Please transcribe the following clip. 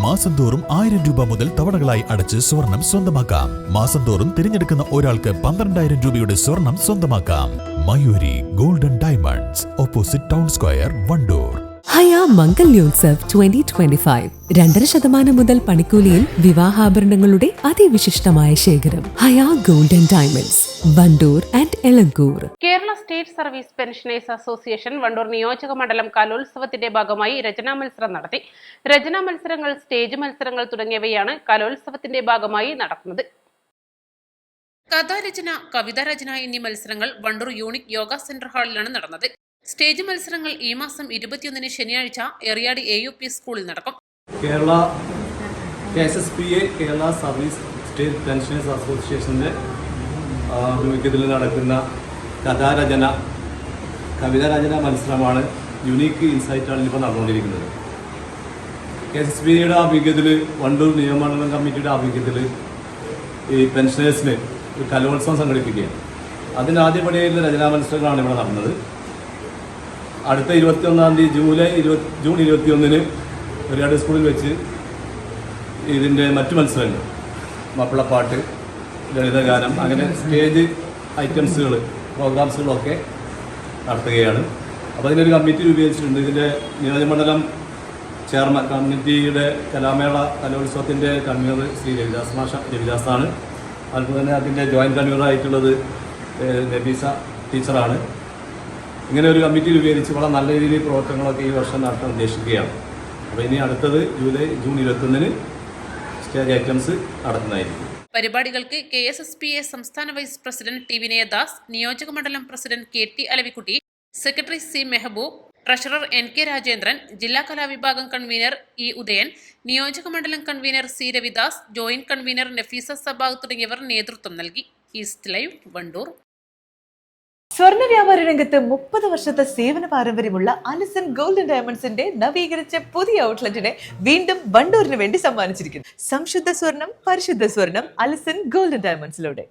മാസം തോറും 1000 രൂപ മുതൽ തവണകളായി അടച്ച് സ്വർണം സ്വന്തമാക്കാം. മാസം തോറും തിരഞ്ഞെടുക്കുന്ന ഒരാൾക്ക് 12,000 രൂപയുടെ സ്വർണം സ്വന്തമാക്കാം. Mayuri golden diamonds, opposite town square, Wandoor. Haya Mangalyotsav 2025 2.5% മുതൽ പണിക്കൂലിയിൽ വിവാഹാഭരണങ്ങളുടെ അതിവിശിഷ്ടമായ ശേഖരം. Haya golden diamonds, Wandoor and Elankur. Kerala state service pensioners association Wandoor നിയോജക മണ്ഡലം കലോത്സവത്തിന്റെ ഭാഗമായി രചനാ മത്സരം നടത്തി. രചനാ മത്സരങ്ങൾ, സ്റ്റേജ് മത്സരങ്ങൾ തുടങ്ങിയവയാണ് കലോത്സവത്തിന്റെ ഭാഗമായി നടക്കുന്നത്. കഥാരചന, കവിതാരചന എന്നീ മത്സരങ്ങൾ വണ്ടൂർ യൂണിക് യോഗ സെന്റർ ഹാളിലാണ് നടന്നത്. സ്റ്റേജ് മത്സരങ്ങൾ ഈ മാസം 21 ശനിയാഴ്ച എറിയാട് AUP സ്കൂളിൽ നടക്കും. Kerala KSSPA Kerala service state pensioners അസോസിയേഷൻ്റെ ആഭിമുഖ്യത്തിൽ നടക്കുന്ന കഥാരചന, കവിതാരചന മത്സരമാണ് യൂണിക് ഇൻസൈറ്റാണ് ഇപ്പോൾ നടന്നുകൊണ്ടിരിക്കുന്നത്. KSSPAയുടെ ആഭിമുഖ്യത്തിൽ, വണ്ടൂർ നിയമമണ്ഡലം കമ്മിറ്റിയുടെ ആഭിമുഖ്യത്തിൽ ഈ പെൻഷനേഴ്സിന് ഒരു കലോത്സവം സംഘടിപ്പിക്കുകയാണ്. അതിന് ആദ്യപടിയായിട്ടുള്ള രചനാ മത്സരങ്ങളാണ് ഇവിടെ നടന്നത്. അടുത്ത 21 തീയതി ജൂൺ 21 എറിയാട് സ്കൂളിൽ വെച്ച് ഇതിൻ്റെ മറ്റു മത്സരങ്ങൾ, മാപ്പിളപ്പാട്ട്, ലളിതഗാനം, അങ്ങനെ സ്റ്റേജ് ഐറ്റംസുകൾ, പ്രോഗ്രാംസുകളൊക്കെ നടത്തുകയാണ്. അപ്പോൾ അതിനൊരു കമ്മിറ്റി രൂപീകരിച്ചിട്ടുണ്ട്. ഇതിൻ്റെ നിയോജകമണ്ഡലം ചെയർമാൻ, കമ്മിറ്റിയുടെ കലാമേള കലോത്സവത്തിൻ്റെ കൺവീനർ ശ്രീ രവിദാസാണ്. അതുപോലെ തന്നെ അതിൻ്റെ ജോയിൻറ്റ് കൺവീനറായിട്ടുള്ളത് നബീസ ടീച്ചറാണ്. ഇങ്ങനെ ഒരു കമ്മിറ്റി രൂപീകരിച്ച് വളരെ നല്ല രീതിയിൽ പ്രവർത്തനങ്ങളൊക്കെ ഈ വർഷം നടത്താൻ ഉദ്ദേശിക്കുകയാണ്. അപ്പോൾ ഇനി അടുത്തത് ജൂൺ 21 സ്റ്റേജ് ഐറ്റംസ് നടത്തുന്നതായിരിക്കും. പരിപാടികൾക്ക് KSSPA സംസ്ഥാന വൈസ് പ്രസിഡന്റ് ടി വിനയദാസ്, നിയോജക മണ്ഡലം president KT Alavikutty, secretary C Mehboob, treasurer NK Rajendran, ജില്ലാ കലാവിഭാഗം കൺവീനർ E ഉദയൻ, നിയോജക മണ്ഡലം convener C Ravidas, joint convener Nafeesa Sabag തുടങ്ങിയവർ നേതൃത്വം നൽകി. East Live, Wandoor. സ്വർണ്ണ വ്യാപാര രംഗത്ത് 30 വർഷത്തെ സേവന പാരമ്പര്യമുള്ള അലിസൺ ഗോൾഡൻ ഡയമണ്ട്സിന്റെ നവീകരിച്ച പുതിയ ഔട്ട്ലെറ്റിനെ വീണ്ടും വണ്ടൂരിന് വേണ്ടി സമ്മാനിച്ചിരിക്കുന്നു. സംശുദ്ധ സ്വർണം, പരിശുദ്ധ സ്വർണം, അലിസൺ ഗോൾഡൻ ഡയമണ്ട്സിലൂടെ.